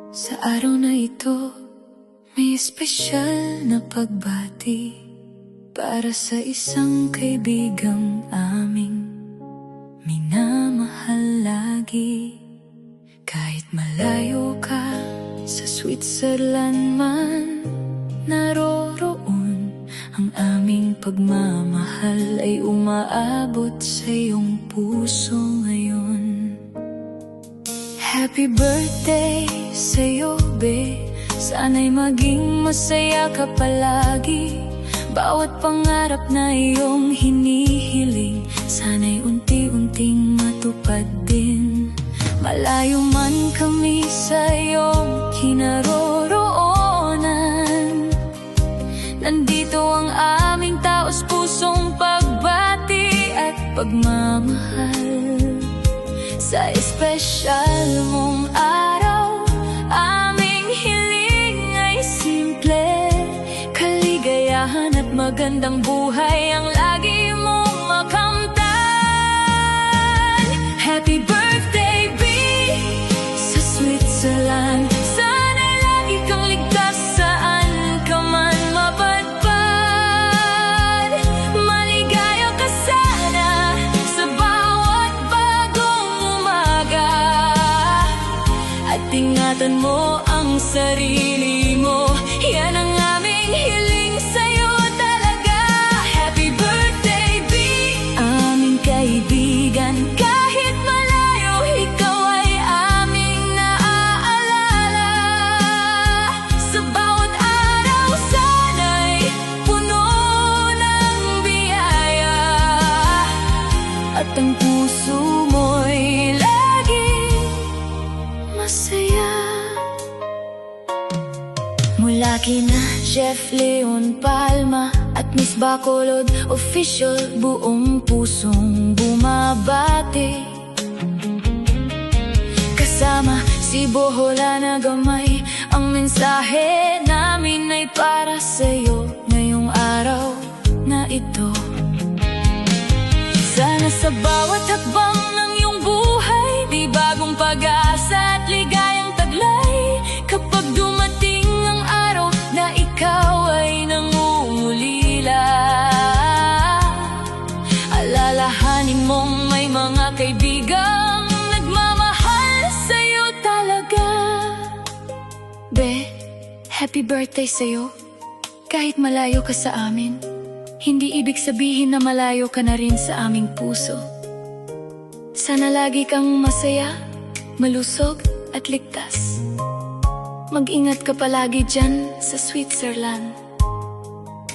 Sa araw na ito, may espesyal na pagbati para sa isang kaibigang aming minamahal lagi. Kahit malayo ka sa Switzerland man, naroroon ang aming pagmamahal ay umaabot sa iyong puso ngayon. Happy birthday sa'yo, be. Sana'y maging masaya ka palagi. Bawat pangarap na iyong hinihiling, sana'y unti-unting matupad din. Malayo man kami sa iyong kinaroroonan, nandito ang aming taos-pusong pagbati at pagmamahal. Sa espesyal mong araw, aming hiling ay simple, kaligayahan at magandang buhay ang lagi mong makamtan. Happy birthday, B, sa Switzerland. Sana'y lagi kang ligtas saan ka man mapadpad. Maligaya ka sana sa bawat bagong umaga, at ingatan mo ang sarili mo. Yan ang aming hiling sa'yo talaga. Happy birthday, B, aming kaibigan. Kahit malayo, ikaw ay aming naaalala. Sa bawat araw, sana'y puno ng biyaya, at ang puso mo'y laging masaya. Mula kina Chef Leon Palma at Miss Bacolod Official, buong pusong bumabati. Kasama si Bohola na Gamay, ang mensahe namin ay para sa'yo ngayong araw na ito. Sana sa bawat hakbang ng iyong buhay, di bagong pag-asa at ligayang taglay. Kapag dumating ang araw na ikaw ay nangungulila, alalahanin mong may mga kaibigang nagmamahal sa'yo talaga. Be, happy birthday sa'yo. Kahit malayo ka sa amin, hindi ibig sabihin na malayo ka na rin sa aming puso. Sana lagi kang masaya, malusog at ligtas. Mag-ingat ka palagi dyan sa Switzerland,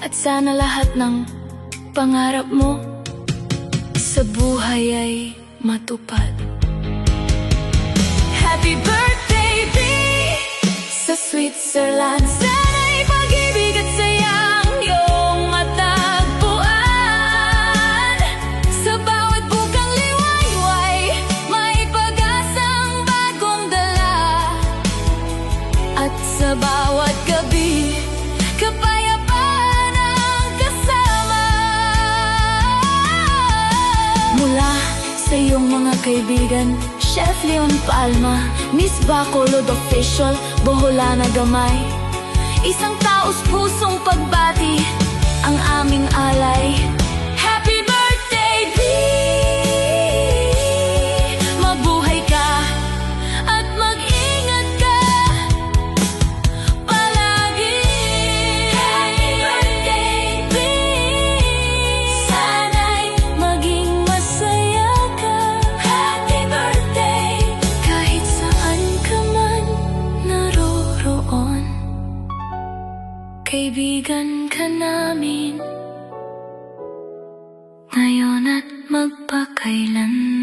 at sana lahat ng pangarap mo sa buhay ay matupad. Happy birthday, B, sa Switzerland. Sana'y pag-ibig at saya ang iyong matagpuan. Sa bawat bukang liwayway, may pag-asang bagong dala, at sa bawat gabi, kapayapaan ang kasama. Mula sa iyong mga kaibigan, Chef Leon Palma, Miss Bacolod Official, Bohola na Gamay, isang taos-pusong pagbati ang aming alay. Happy birthday, B, mabuhay ka at mag-ingat ka palagi. Happy birthday, B, sana'y maging masaya ka. Happy birthday, kahit saan ka man naroroon, kaibigan ka namin ngayon at magpakailanman.